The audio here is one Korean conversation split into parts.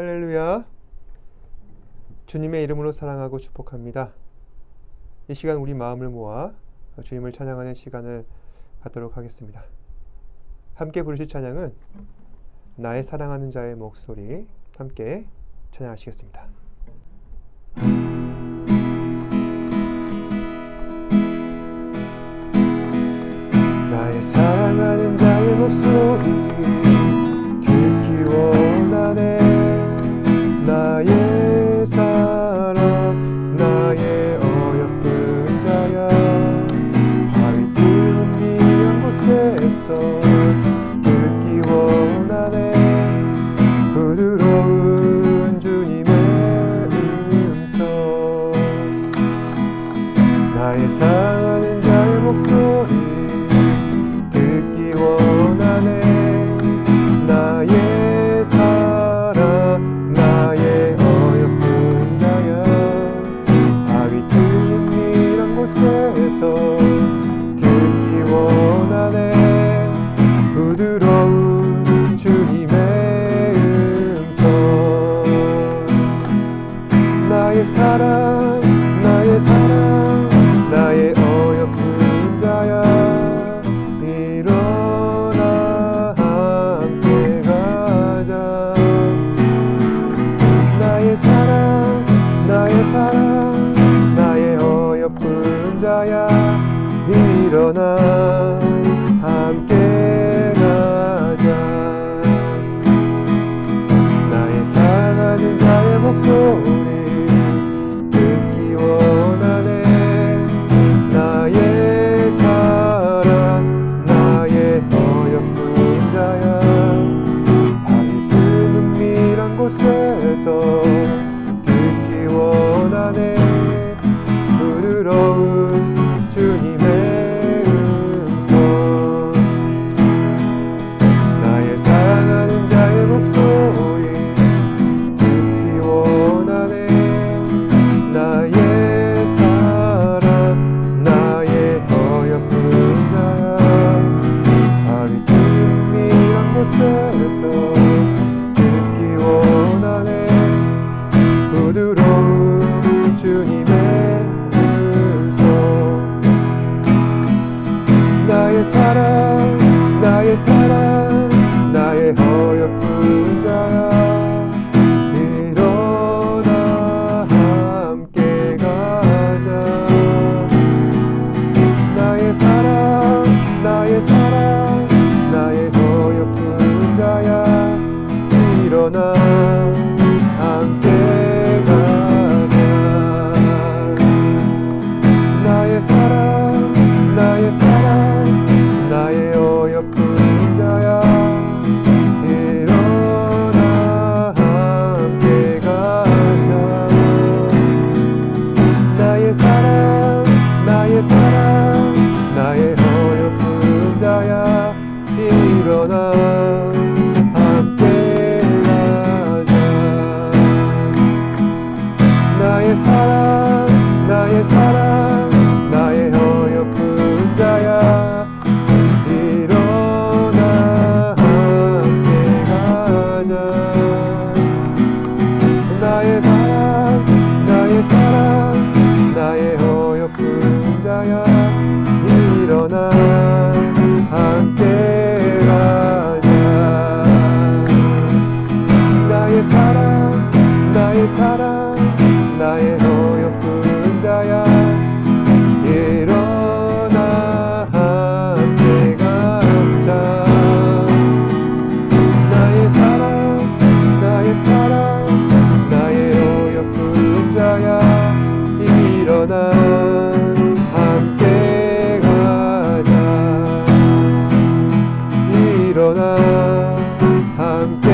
할렐루야. 주님의 이름으로 사랑하고 축복합니다. 이 시간 우리 마음을 모아 주님을 찬양하는 시간을 갖도록 하겠습니다. 함께 부르실 찬양은 나의 사랑하는 자의 목소리, 함께 찬양하시겠습니다. 나의 사랑하는 자의 목소리 듣기 원하네. 나의 사랑 나의 어여쁜 자야, 바위 틈은 미한 곳에서 듣기 원하네. 부드러운 주님의 음성, 나의 사랑하는 자의 목소리 듣기 원하네. 나의 사랑 나의 어여쁜 자야, 바위 틈은 미한 곳에서 듣기 원하네. 부드러운 주님의 음성, 나의 사랑 나의 사랑 나의 어여쁜 자야, 일어나 함께 가자. 나의 사랑 나의 사랑 나의 어여쁜 자야, 일어나 함께 가자. 나의 사랑하는 자의 목소리 듣기 원하네. 나의 사랑 나의 어여쁜 자야, 바위 틈은 미한 곳에서 듣기 원하네. 부드러운 주님의 음성, 나의 사랑하는 자의 목소리 듣기 원하네. 나의 사랑 나의 어여쁜 자야, 바위 틈은 미한 곳에서 듣기 원하네. 부드러운 주님의 음성, 나의 사랑 나의 사랑 나의 어여쁜 자야, 일어나 함께 가자. 나의 사랑 나의 사랑 나의 어여쁜 자야, 일어나 함께 가자. 나의 사랑 나의 사랑 나의 어여쁜 자야, 일어나 함께 가자. 나의 사랑 나의 사랑 나의 어여쁜 자야, 일어나 함께 가자. 나의 사랑 나의 사랑 나의 어여쁜 자야, 일어나 함께 가자. 나의 사랑 나의 사랑 나의 어여쁜 자야, 일어나 함께 가자. 나의 사랑 나의 사랑 나의 어여쁜 자야, 일어나 함께 가자. 나의 사랑 나의 사랑 나의 어여쁜 자야, 일어나 함께 가자. 일어나 함께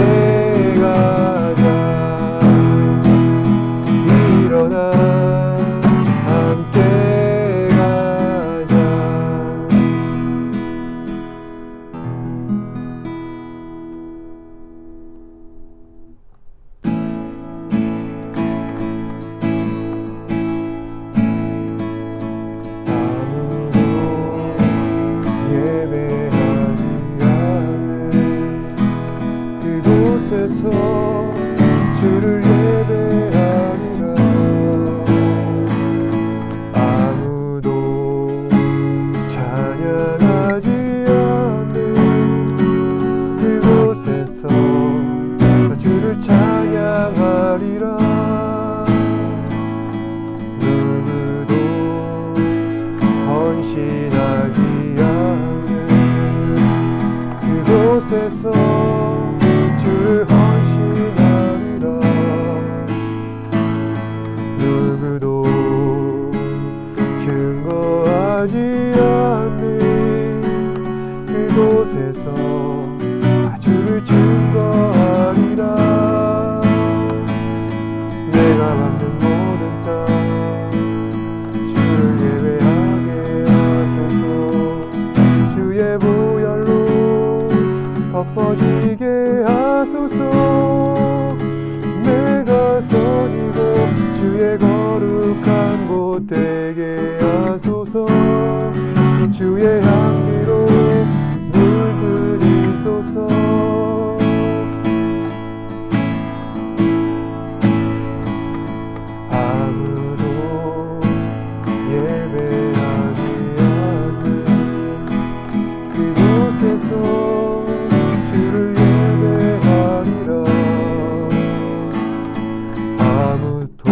가자. 일어나 함께 가자. 아무도 예배하지 않는 그곳에서 곳에서 주를 헌신하리라. 누구도 증거하지 않는 그곳에서 주를 증거하리라. 내가 밟는 모든 땅 주를 예배하게 하소서. 주의 보혈로 덮어지게 하소서. 내가 선이고 주의 거룩한 곳 되게 하소서. 주의 향기로 물들이소서. 아무도 예배하지 않는 그곳에서 주를 예배하리라. 아무도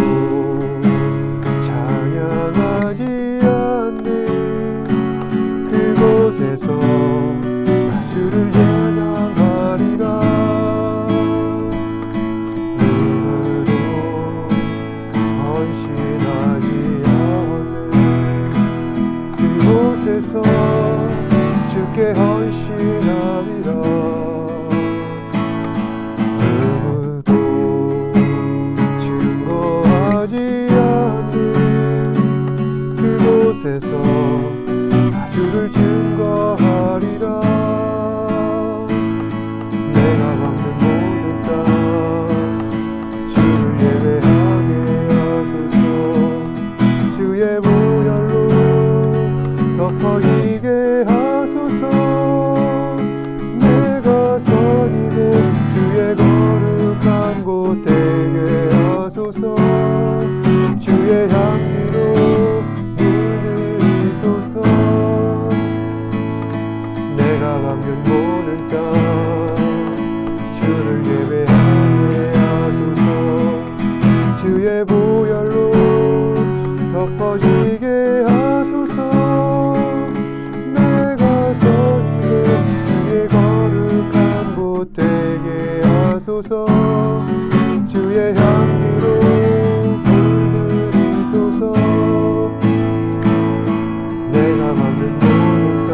찬양하지 않는 그곳에서 주를 찬양하리라. 누구도 헌신하지 않는 그곳에서 주께 헌신하리라. 누구도 증거하지 않는 그곳에서 주를 증거하리라. 내가 밟는 모든 땅 주를 예배하게 하소서. 주의 보혈로 덮어지게 하소서. 내가 선이고 주의 거룩한 곳 되게 하소서. 주의 향기로 물들이소서. 내가 밟는 모든 땅 주를 예배하게 하소서. 주의 보혈로 덮어지게 하소서. 내가 선이고 주의 거룩한 곳 되게 하소서. 주의 향기로 물들이소서. 내가 밟는 모든 땅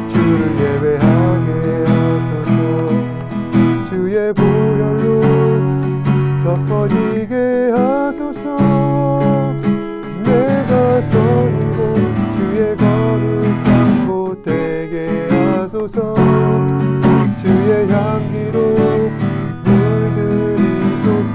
주를 예배하게 하소서. 주의 보혈로 덮어지게 하소서. 내가 선이고 주의 거룩한 곳 되게 하소서. 주의 향기로 물들이소서.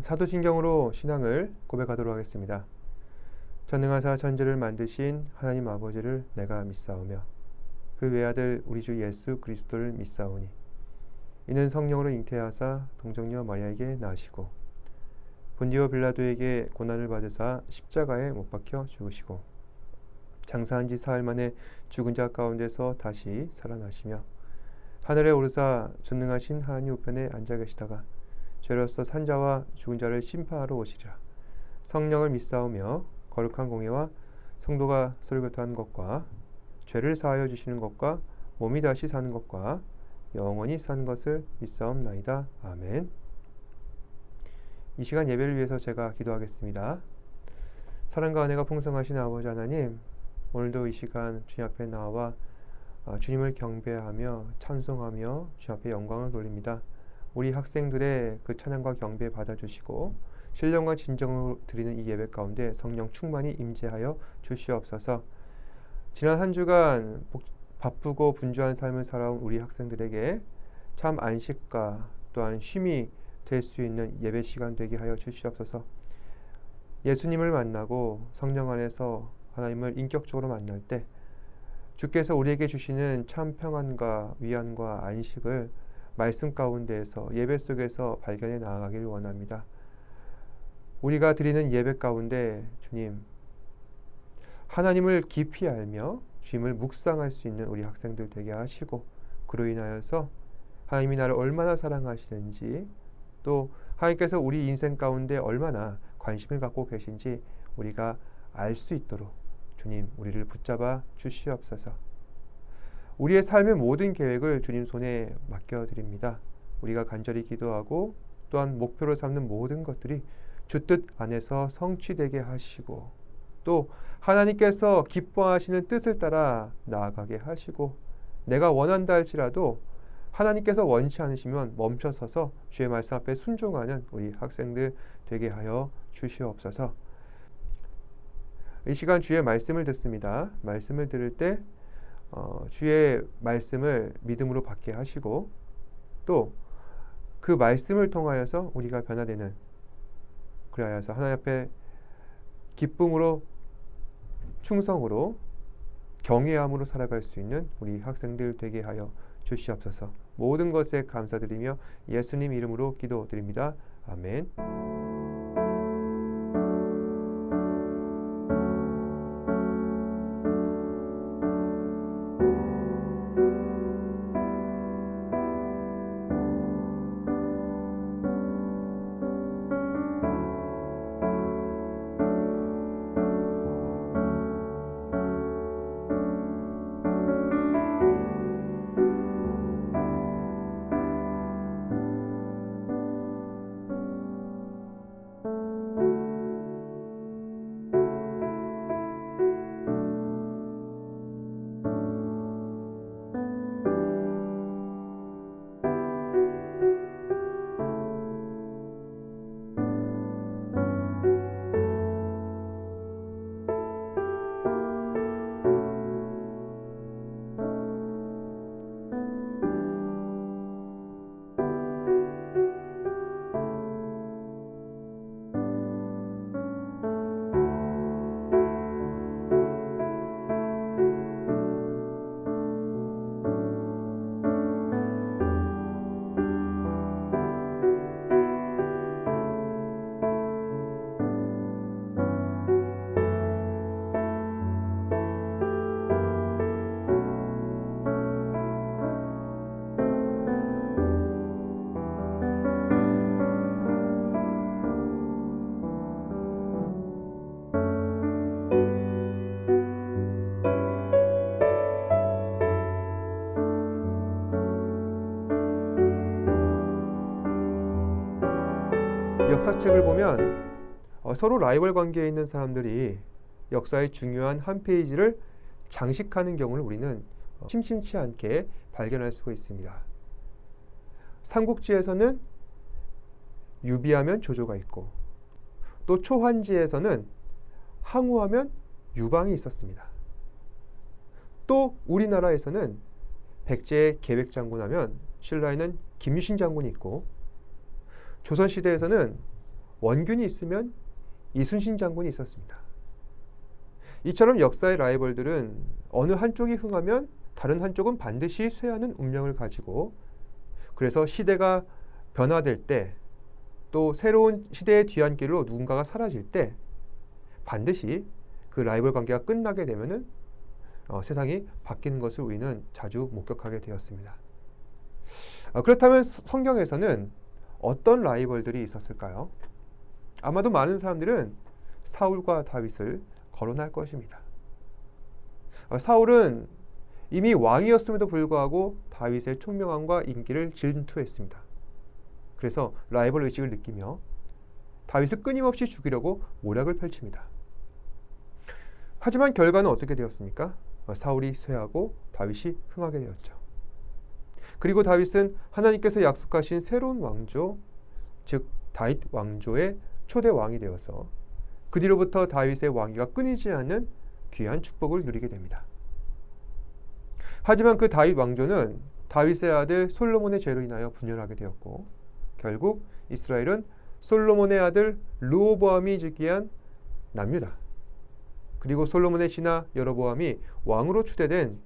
사도신경으로 신앙을 고백하도록 하겠습니다. 전능하사 천지를 만드신 하나님 아버지를 내가 믿사오며 그 외아들 우리 주 예수 그리스도를 믿사오니 이는 성령으로 잉태하사 동정녀 마리아에게 낳으시고 본디오 빌라도에게 고난을 받으사 십자가에 못 박혀 죽으시고 장사한 지 사흘 만에 죽은 자 가운데서 다시 살아나시며 하늘에 오르사 전능하신 하나님 우편에 앉아 계시다가 죄로서 산자와 죽은 자를 심판하러 오시리라. 성령을 믿사오며 거룩한 공예와 성도가 서로 교통하는 것과 죄를 사하여 주시는 것과 몸이 다시 사는 것과 영원히 사는 것을 믿사옵나이다. 아멘. 이 시간 예배를 위해서 제가 기도하겠습니다. 사랑과 은혜가 풍성하신 아버지 하나님, 오늘도 이 시간 주님 앞에 나와 주님을 경배하며 찬송하며 주님 앞에 영광을 돌립니다. 우리 학생들의 그 찬양과 경배 받아주시고 신령과 진정으로 드리는 이 예배 가운데 성령 충만히 임재하여 주시옵소서. 지난 한 주간 바쁘고 분주한 삶을 살아온 우리 학생들에게 참 안식과 또한 쉼이 될 수 있는 예배 시간 되게 하여 주시옵소서. 예수님을 만나고 성령 안에서 하나님을 인격적으로 만날 때 주께서 우리에게 주시는 참 평안과 위안과 안식을 말씀 가운데에서 예배 속에서 발견해 나아가길 원합니다. 우리가 드리는 예배 가운데 주님, 하나님을 깊이 알며 주님을 묵상할 수 있는 우리 학생들 되게 하시고 그로 인하여서 하나님이 나를 얼마나 사랑하시는지 또 하나님께서 우리 인생 가운데 얼마나 관심을 갖고 계신지 우리가 알 수 있도록 주님 우리를 붙잡아 주시옵소서. 우리의 삶의 모든 계획을 주님 손에 맡겨드립니다. 우리가 간절히 기도하고 또한 목표로 삼는 모든 것들이 주 뜻 안에서 성취되게 하시고 또 하나님께서 기뻐하시는 뜻을 따라 나아가게 하시고 내가 원한다 할지라도 하나님께서 원치 않으시면 멈춰서서 주의 말씀 앞에 순종하는 우리 학생들 되게 하여 주시옵소서. 이 시간 주의 말씀을 듣습니다. 말씀을 들을 때 주의 말씀을 믿음으로 받게 하시고 또 그 말씀을 통하여서 우리가 변화되는 그리하여서 하나님 앞에 기쁨으로 충성으로 경외함으로 살아갈 수 있는 우리 학생들 되게 하여 주시옵소서. 모든 것에 감사드리며 예수님 이름으로 기도드립니다. 아멘. 역사책을 보면 서로 라이벌 관계에 있는 사람들이 역사의 중요한 한 페이지를 장식하는 경우를 우리는 심심치 않게 발견할 수가 있습니다. 삼국지에서는 유비하면 조조가 있고 또 초환지에서는 항우하면 유방이 있었습니다. 또 우리나라에서는 백제의 계획장군하면 신라에는 김유신 장군이 있고 조선시대에서는 원균이 있으면 이순신 장군이 있었습니다. 이처럼 역사의 라이벌들은 어느 한쪽이 흥하면 다른 한쪽은 반드시 쇠하는 운명을 가지고 그래서 시대가 변화될 때 또 새로운 시대의 뒤안길로 누군가가 사라질 때 반드시 그 라이벌 관계가 끝나게 되면은 세상이 바뀌는 것을 우리는 자주 목격하게 되었습니다. 그렇다면 성경에서는 어떤 라이벌들이 있었을까요? 아마도 많은 사람들은 사울과 다윗을 거론할 것입니다. 사울은 이미 왕이었음에도 불구하고 다윗의 총명함과 인기를 질투했습니다. 그래서 라이벌 의식을 느끼며 다윗을 끊임없이 죽이려고 모략을 펼칩니다. 하지만 결과는 어떻게 되었습니까? 사울이 쇠하고 다윗이 흥하게 되었죠. 그리고 다윗은 하나님께서 약속하신 새로운 왕조, 즉 다윗 왕조의 초대 왕이 되어서 그 뒤로부터 다윗의 왕위가 끊이지 않는 귀한 축복을 누리게 됩니다. 하지만 그 다윗 왕조는 다윗의 아들 솔로몬의 죄로 인하여 분열하게 되었고 결국 이스라엘은 솔로몬의 아들 르호보암이 즉위한 남유다. 그리고 솔로몬의 신하 여로보암이 왕으로 추대된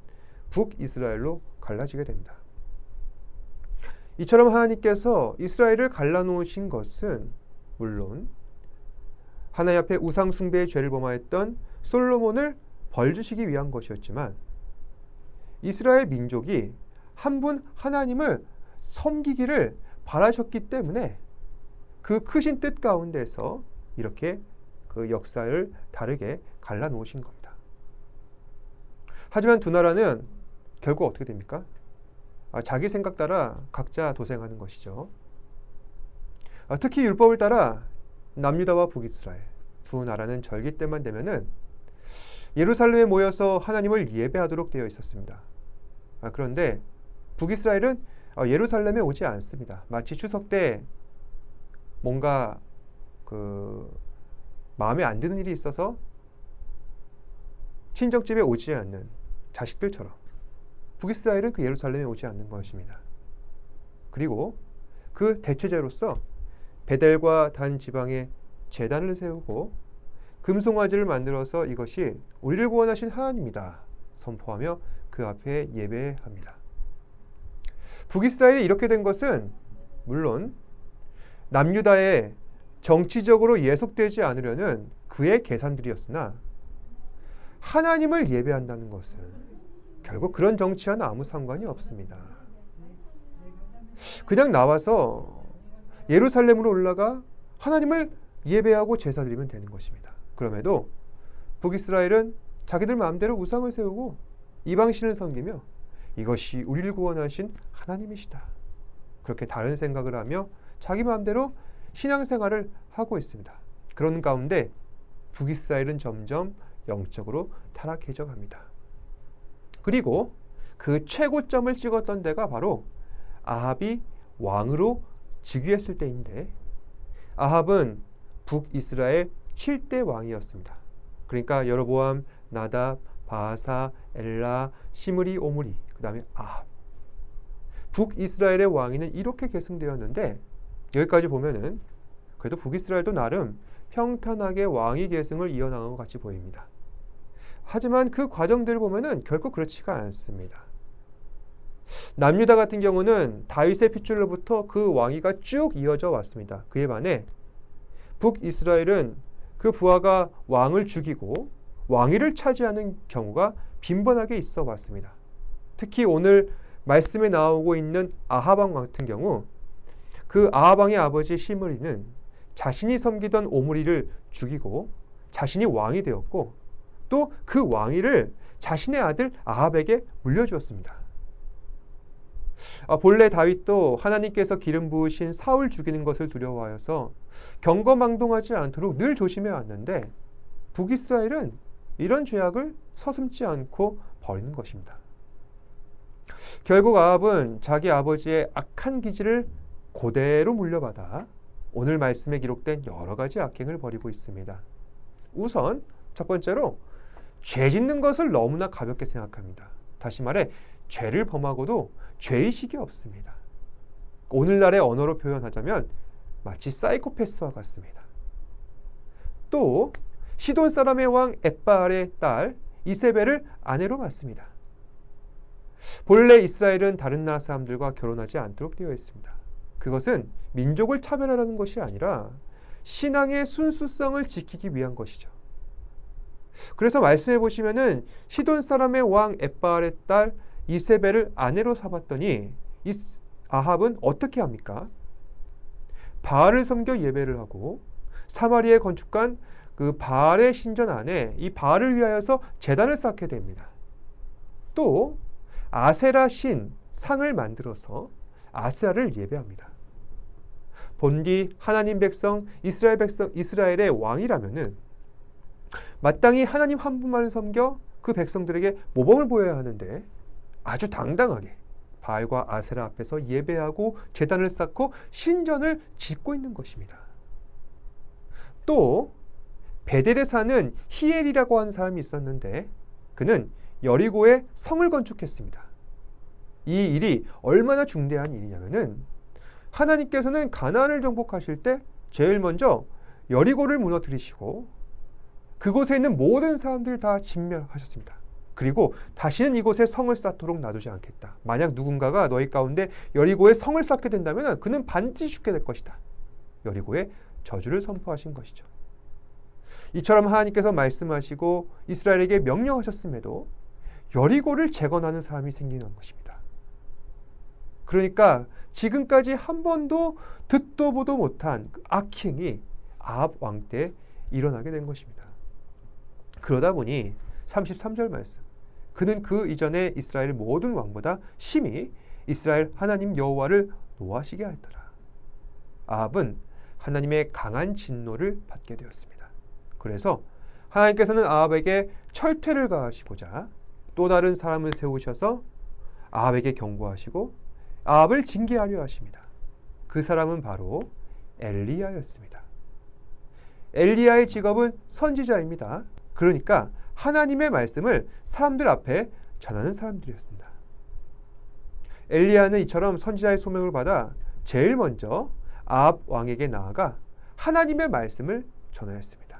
북이스라엘로 갈라지게 됩니다. 이처럼 하나님께서 이스라엘을 갈라놓으신 것은 물론 하나님 앞에 우상 숭배의 죄를 범하였던 솔로몬을 벌주시기 위한 것이었지만 이스라엘 민족이 한 분 하나님을 섬기기를 바라셨기 때문에 그 크신 뜻 가운데서 이렇게 그 역사를 다르게 갈라놓으신 겁니다. 하지만 두 나라는 결국 어떻게 됩니까? 자기 생각 따라 각자 도생하는 것이죠. 특히 율법을 따라 남유다와 북이스라엘 두 나라는 절기 때만 되면은 예루살렘에 모여서 하나님을 예배하도록 되어 있었습니다. 그런데 북이스라엘은 예루살렘에 오지 않습니다. 마치 추석 때 뭔가 마음에 안 드는 일이 있어서 친정집에 오지 않는 자식들처럼 북이스라엘은 그 예루살렘에 오지 않는 것입니다. 그리고 그 대체제로서 베델과 단 지방에 제단을 세우고 금송아지를 만들어서 이것이 우리를 구원하신 하나님이다 선포하며 그 앞에 예배합니다. 북이스라엘이 이렇게 된 것은 물론 남유다에 정치적으로 예속되지 않으려는 그의 계산들이었으나 하나님을 예배한다는 것은 결국 그런 정치와는 아무 상관이 없습니다. 그냥 나와서 예루살렘으로 올라가 하나님을 예배하고 제사 드리면 되는 것입니다. 그럼에도 북이스라엘은 자기들 마음대로 우상을 세우고 이방신을 섬기며 이것이 우리를 구원하신 하나님이시다. 그렇게 다른 생각을 하며 자기 마음대로 신앙생활을 하고 있습니다. 그런 가운데 북이스라엘은 점점 영적으로 타락해져 갑니다. 그리고 그 최고점을 찍었던 데가 바로 아합이 왕으로 즉위했을 때인데 아합은 북이스라엘 7대 왕이었습니다. 그러니까 여로보암, 나답, 바하사, 엘라, 시므리, 오므리, 그 다음에 아합. 북이스라엘의 왕위는 이렇게 계승되었는데 여기까지 보면은 그래도 북이스라엘도 나름 평탄하게 왕위 계승을 이어나간 것 같이 보입니다. 하지만 그 과정들을 보면은 결코 그렇지가 않습니다. 남유다 같은 경우는 다윗의 핏줄로부터 그 왕위가 쭉 이어져 왔습니다. 그에 반해 북이스라엘은 그 부하가 왕을 죽이고 왕위를 차지하는 경우가 빈번하게 있어 왔습니다. 특히 오늘 말씀에 나오고 있는 아합 왕 같은 경우 그 아합 왕의 아버지 시므리는 자신이 섬기던 오므리를 죽이고 자신이 왕이 되었고 또 그 왕위를 자신의 아들 아합에게 물려주었습니다. 본래 다윗도 하나님께서 기름 부으신 사울 죽이는 것을 두려워하여서 경거망동하지 않도록 늘 조심해 왔는데 북이스라엘은 이런 죄악을 서슴지 않고 버리는 것입니다. 결국 아합은 자기 아버지의 악한 기질을 그대로 물려받아 오늘 말씀에 기록된 여러 가지 악행을 벌이고 있습니다. 우선 첫 번째로 죄 짓는 것을 너무나 가볍게 생각합니다. 다시 말해 죄를 범하고도 죄의식이 없습니다. 오늘날의 언어로 표현하자면 마치 사이코패스와 같습니다. 또 시돈 사람의 왕 엣바알의 딸 이세벨을 아내로 맞습니다. 본래 이스라엘은 다른 나라 사람들과 결혼하지 않도록 되어 있습니다. 그것은 민족을 차별하라는 것이 아니라 신앙의 순수성을 지키기 위한 것이죠. 그래서 말씀해 보시면은 시돈 사람의 왕 엣바알의 딸 이세벨을 아내로 삼았더니 아합은 어떻게 합니까? 바알을 섬겨 예배를 하고 사마리아에 건축한 그 바알의 신전 안에 이 바알을 위하여서 제단을 쌓게 됩니다. 또 아세라 신 상을 만들어서 아세라를 예배합니다. 본디 하나님 백성 이스라엘의 왕이라면은 마땅히 하나님 한 분만을 섬겨 그 백성들에게 모범을 보여야 하는데 아주 당당하게 바알과 아세라 앞에서 예배하고 제단을 쌓고 신전을 짓고 있는 것입니다. 또 베델에 사는 히엘이라고 하는 사람이 있었는데 그는 여리고에 성을 건축했습니다. 이 일이 얼마나 중대한 일이냐면은 하나님께서는 가나안을 정복하실 때 제일 먼저 여리고를 무너뜨리시고 그곳에 있는 모든 사람들 다 진멸하셨습니다. 그리고 다시는 이곳에 성을 쌓도록 놔두지 않겠다. 만약 누군가가 너희 가운데 여리고에 성을 쌓게 된다면 그는 반드시 죽게 될 것이다. 여리고에 저주를 선포하신 것이죠. 이처럼 하나님께서 말씀하시고 이스라엘에게 명령하셨음에도 여리고를 재건하는 사람이 생기는 것입니다. 그러니까 지금까지 한 번도 듣도 보도 못한 악행이 아합 왕 때 일어나게 된 것입니다. 그러다 보니 33절 말씀, 그는 그 이전에 이스라엘 모든 왕보다 심히 이스라엘 하나님 여호와를 노하시게 하였더라. 아합은 하나님의 강한 진노를 받게 되었습니다. 그래서 하나님께서는 아합에게 철퇴를 가하시고자 또 다른 사람을 세우셔서 아합에게 경고하시고 아합을 징계하려 하십니다. 그 사람은 바로 엘리야였습니다. 엘리야의 직업은 선지자입니다. 그러니까 하나님의 말씀을 사람들 앞에 전하는 사람들이었습니다. 엘리야는 이처럼 선지자의 소명을 받아 제일 먼저 아합 왕에게 나아가 하나님의 말씀을 전하였습니다.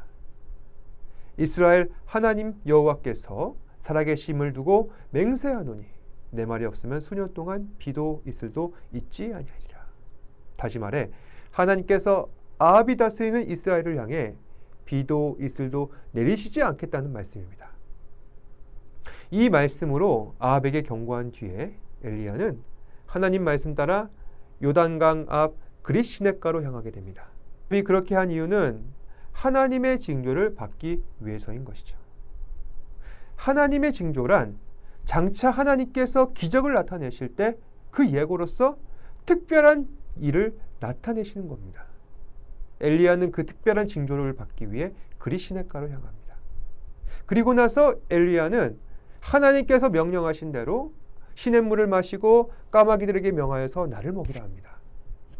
이스라엘 하나님 여호와께서 살아계심을 두고 맹세하노니 내 말이 없으면 수년 동안 비도 이슬도 있지 아니하리라. 다시 말해 하나님께서 아합이 다스리는 이스라엘을 향해 비도 이슬도 내리시지 않겠다는 말씀입니다. 이 말씀으로 아합에게 경고한 뒤에 엘리야는 하나님 말씀 따라 요단강 앞 그릿시냇가로 향하게 됩니다. 그렇게 한 이유는 하나님의 징조를 받기 위해서인 것이죠. 하나님의 징조란 장차 하나님께서 기적을 나타내실 때 그 예고로서 특별한 일을 나타내시는 겁니다. 엘리야는 그 특별한 징조를 받기 위해 그릿시냇가로 향합니다. 그리고 나서 엘리야는 하나님께서 명령하신 대로 시냇물을 마시고 까마귀들에게 명하여서 나를 먹이라 합니다.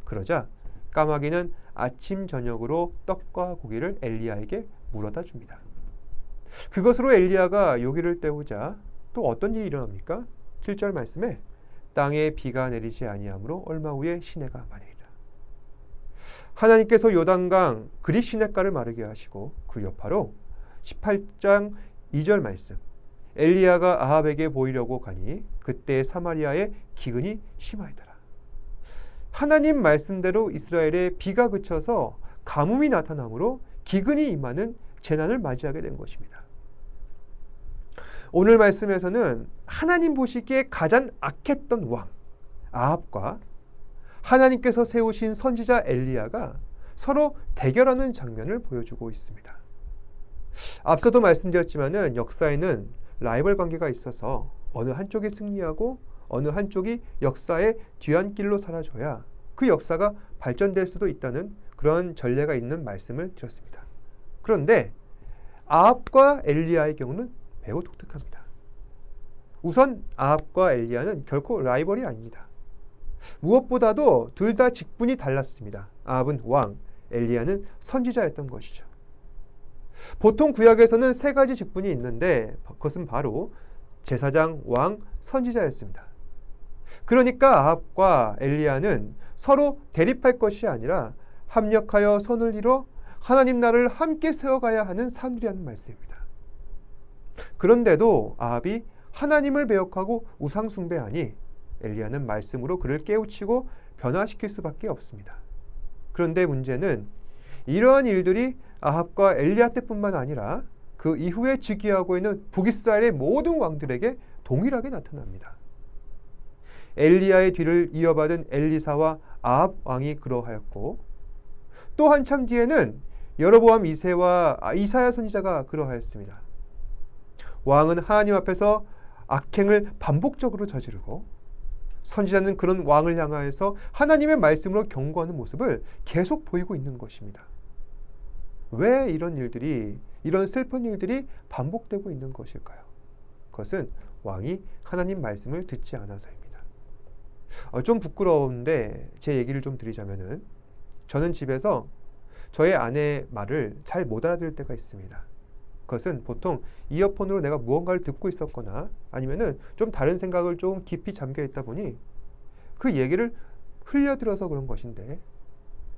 그러자 까마귀는 아침 저녁으로 떡과 고기를 엘리야에게 물어다 줍니다. 그것으로 엘리야가 요기를 때우자 또 어떤 일이 일어납니까? 7절 말씀에 땅에 비가 내리지 아니하므로 얼마 후에 시내가 마르리라. 하나님께서 요단강 그릿시냇가를 마르게 하시고 그 여파로 18장 2절 말씀, 엘리야가 아합에게 보이려고 가니 그때 사마리아에 기근이 심하더라. 하나님 말씀대로 이스라엘에 비가 그쳐서 가뭄이 나타나므로 기근이 임하는 재난을 맞이하게 된 것입니다. 오늘 말씀에서는 하나님 보시기에 가장 악했던 왕 아합과 하나님께서 세우신 선지자 엘리야가 서로 대결하는 장면을 보여주고 있습니다. 앞서도 말씀드렸지만은 역사에는 라이벌 관계가 있어서 어느 한쪽이 승리하고 어느 한쪽이 역사의 뒤안길로 사라져야 그 역사가 발전될 수도 있다는 그런 전례가 있는 말씀을 드렸습니다. 그런데 아합과 엘리야의 경우는 매우 독특합니다. 우선 아합과 엘리야는 결코 라이벌이 아닙니다. 무엇보다도 둘 다 직분이 달랐습니다. 아합은 왕, 엘리야는 선지자였던 것이죠. 보통 구약에서는 세 가지 직분이 있는데 그것은 바로 제사장, 왕, 선지자였습니다. 그러니까 아합과 엘리야는 서로 대립할 것이 아니라 합력하여 선을 이뤄 하나님 나라를 함께 세워가야 하는 사람들이라는 말씀입니다. 그런데도 아합이 하나님을 배역하고 우상 숭배하니 엘리야는 말씀으로 그를 깨우치고 변화시킬 수밖에 없습니다. 그런데 문제는 이러한 일들이 아합과 엘리야 때뿐만 아니라 그 이후에 즉위하고 있는 북이스라엘의 모든 왕들에게 동일하게 나타납니다. 엘리야의 뒤를 이어받은 엘리사와 아합 왕이 그러하였고 또 한참 뒤에는 여로보암 2세와 이사야 선지자가 그러하였습니다. 왕은 하나님 앞에서 악행을 반복적으로 저지르고 선지자는 그런 왕을 향하여서 하나님의 말씀으로 경고하는 모습을 계속 보이고 있는 것입니다. 왜 이런 슬픈 일들이 반복되고 있는 것일까요? 그것은 왕이 하나님 말씀을 듣지 않아서입니다. 좀 부끄러운데 제 얘기를 좀 드리자면은 저는 집에서 저의 아내의 말을 잘 못 알아들을 때가 있습니다. 그것은 보통 이어폰으로 내가 무언가를 듣고 있었거나 아니면은 좀 다른 생각을 좀 깊이 잠겨 있다 보니 그 얘기를 흘려들어서 그런 것인데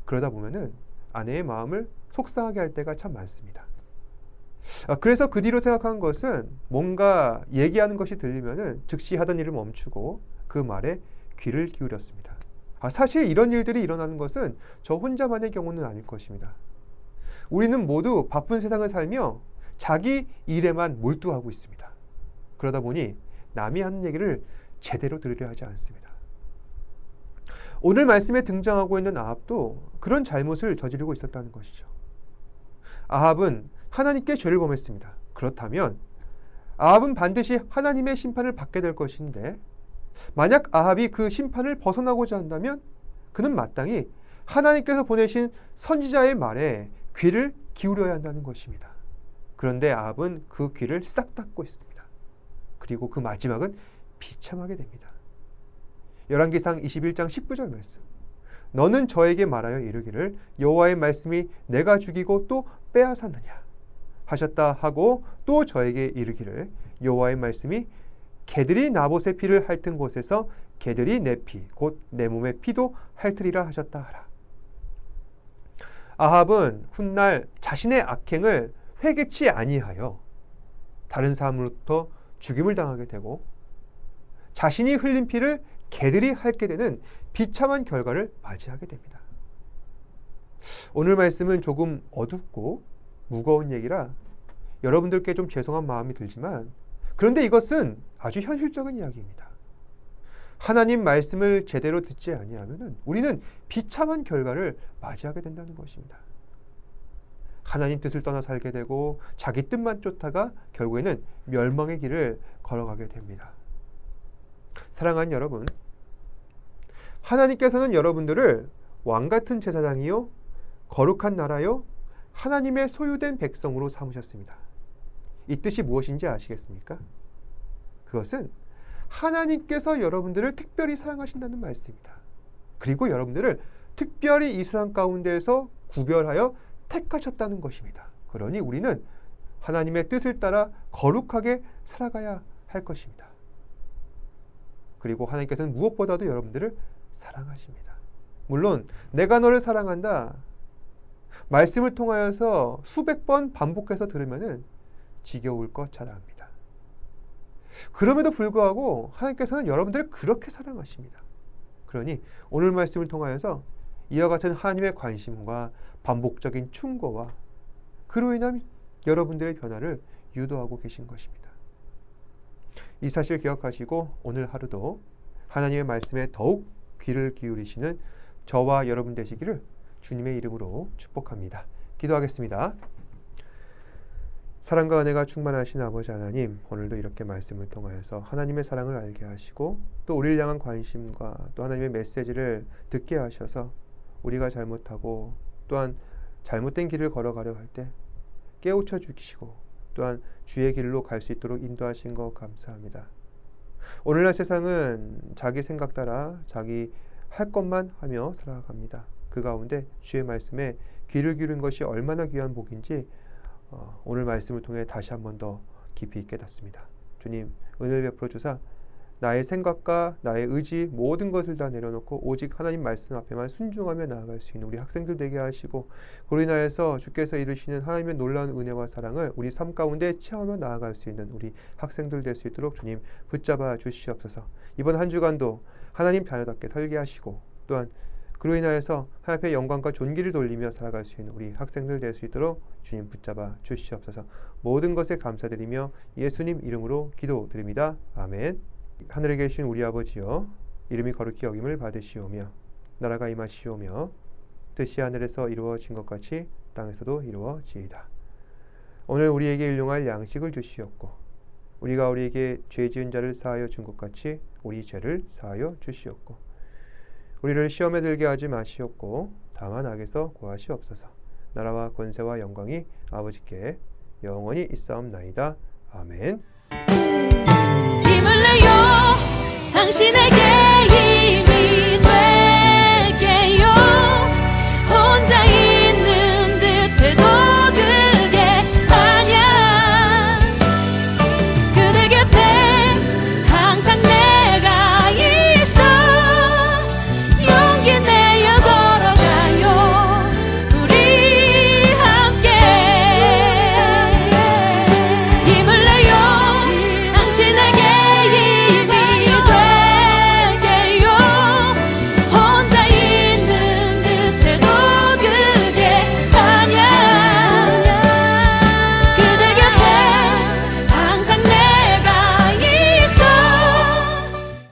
그러다 보면은 아내의 마음을 속상하게 할 때가 참 많습니다. 그래서 그 뒤로 생각한 것은 뭔가 얘기하는 것이 들리면은 즉시 하던 일을 멈추고 그 말에 귀를 기울였습니다. 사실 이런 일들이 일어나는 것은 저 혼자만의 경우는 아닐 것입니다. 우리는 모두 바쁜 세상을 살며 자기 일에만 몰두하고 있습니다. 그러다 보니 남이 하는 얘기를 제대로 들으려 하지 않습니다. 오늘 말씀에 등장하고 있는 아합도 그런 잘못을 저지르고 있었다는 것이죠. 아합은 하나님께 죄를 범했습니다. 그렇다면 아합은 반드시 하나님의 심판을 받게 될 것인데, 만약 아합이 그 심판을 벗어나고자 한다면 그는 마땅히 하나님께서 보내신 선지자의 말에 귀를 기울여야 한다는 것입니다. 그런데 아합은 그 귀를 싹 닫고 있습니다. 그리고 그 마지막은 비참하게 됩니다. 열왕기상 21장 19절 말씀. 너는 저에게 말하여 이르기를 여호와의 말씀이 내가 죽이고 또 빼앗았느냐 하셨다 하고, 또 저에게 이르기를 여호와의 말씀이 개들이 나봇의 피를 핥은 곳에서 개들이 내 피 곧 내 몸의 피도 핥으리라 하셨다 하라. 아합은 훗날 자신의 악행을 회개치 아니하여 다른 사람으로부터 죽임을 당하게 되고, 자신이 흘린 피를 개들이 핥게 되는 비참한 결과를 맞이하게 됩니다. 오늘 말씀은 조금 어둡고 무거운 얘기라 여러분들께 좀 죄송한 마음이 들지만, 그런데 이것은 아주 현실적인 이야기입니다. 하나님 말씀을 제대로 듣지 아니하면 우리는 비참한 결과를 맞이하게 된다는 것입니다. 하나님 뜻을 떠나 살게 되고 자기 뜻만 쫓다가 결국에는 멸망의 길을 걸어가게 됩니다. 사랑하는 여러분, 하나님께서는 여러분들을 왕같은 제사장이요 거룩한 나라요 하나님의 소유된 백성으로 삼으셨습니다. 이 뜻이 무엇인지 아시겠습니까? 그것은 하나님께서 여러분들을 특별히 사랑하신다는 말씀입니다. 그리고 여러분들을 특별히 이 세상 가운데에서 구별하여 택하셨다는 것입니다. 그러니 우리는 하나님의 뜻을 따라 거룩하게 살아가야 할 것입니다. 그리고 하나님께서는 무엇보다도 여러분들을 사랑하십니다. 물론 내가 너를 사랑한다 말씀을 통하여서 수백 번 반복해서 들으면은 지겨울 것 잘 압니다. 그럼에도 불구하고 하나님께서는 여러분들을 그렇게 사랑하십니다. 그러니 오늘 말씀을 통하여서 이와 같은 하나님의 관심과 반복적인 충고와 그로 인한 여러분들의 변화를 유도하고 계신 것입니다. 이 사실 기억하시고 오늘 하루도 하나님의 말씀에 더욱 귀를 기울이시는 저와 여러분 되시기를 주님의 이름으로 축복합니다. 기도하겠습니다. 사랑과 은혜가 충만하신 아버지 하나님, 오늘도 이렇게 말씀을 통하여서 하나님의 사랑을 알게 하시고 또 우리를 향한 관심과 또 하나님의 메시지를 듣게 하셔서 우리가 잘못하고 또한 잘못된 길을 걸어가려 할 때 깨우쳐 주시고 또한 주의 길로 갈 수 있도록 인도하신 것 감사합니다. 오늘날 세상은 자기 생각 따라 자기 할 것만 하며 살아갑니다. 그 가운데 주의 말씀에 귀를 기울인 것이 얼마나 귀한 복인지 오늘 말씀을 통해 다시 한 번 더 깊이 깨닫습니다. 주님, 은혜를 베풀어 주사 나의 생각과 나의 의지 모든 것을 다 내려놓고 오직 하나님 말씀 앞에만 순종하며 나아갈 수 있는 우리 학생들 되게 하시고, 그로 인하여서 주께서 이루시는 하나님의 놀라운 은혜와 사랑을 우리 삶 가운데 체험하며 나아갈 수 있는 우리 학생들 될 수 있도록 주님 붙잡아 주시옵소서. 이번 한 주간도 하나님 자녀답게 살게 하시고 또한 그로 인하여서 하나님 앞에 영광과 존귀를 돌리며 살아갈 수 있는 우리 학생들 될 수 있도록 주님 붙잡아 주시옵소서. 모든 것에 감사드리며 예수님 이름으로 기도드립니다. 아멘. 하늘에 계신 우리 아버지여, 이름이 거룩히 여김을 받으시오며 나라가 임하시오며 뜻이 하늘에서 이루어진 것 같이 땅에서도 이루어지이다. 오늘 우리에게 일용할 양식을 주시옵고 우리가 우리에게 죄 지은 자를 사하여 준 것 같이 우리 죄를 사하여 주시옵고 우리를 시험에 들게 하지 마시옵고 다만 악에서 구하시옵소서. 나라와 권세와 영광이 아버지께 영원히 있사옵나이다. 아멘. 힘을 내요 당신에게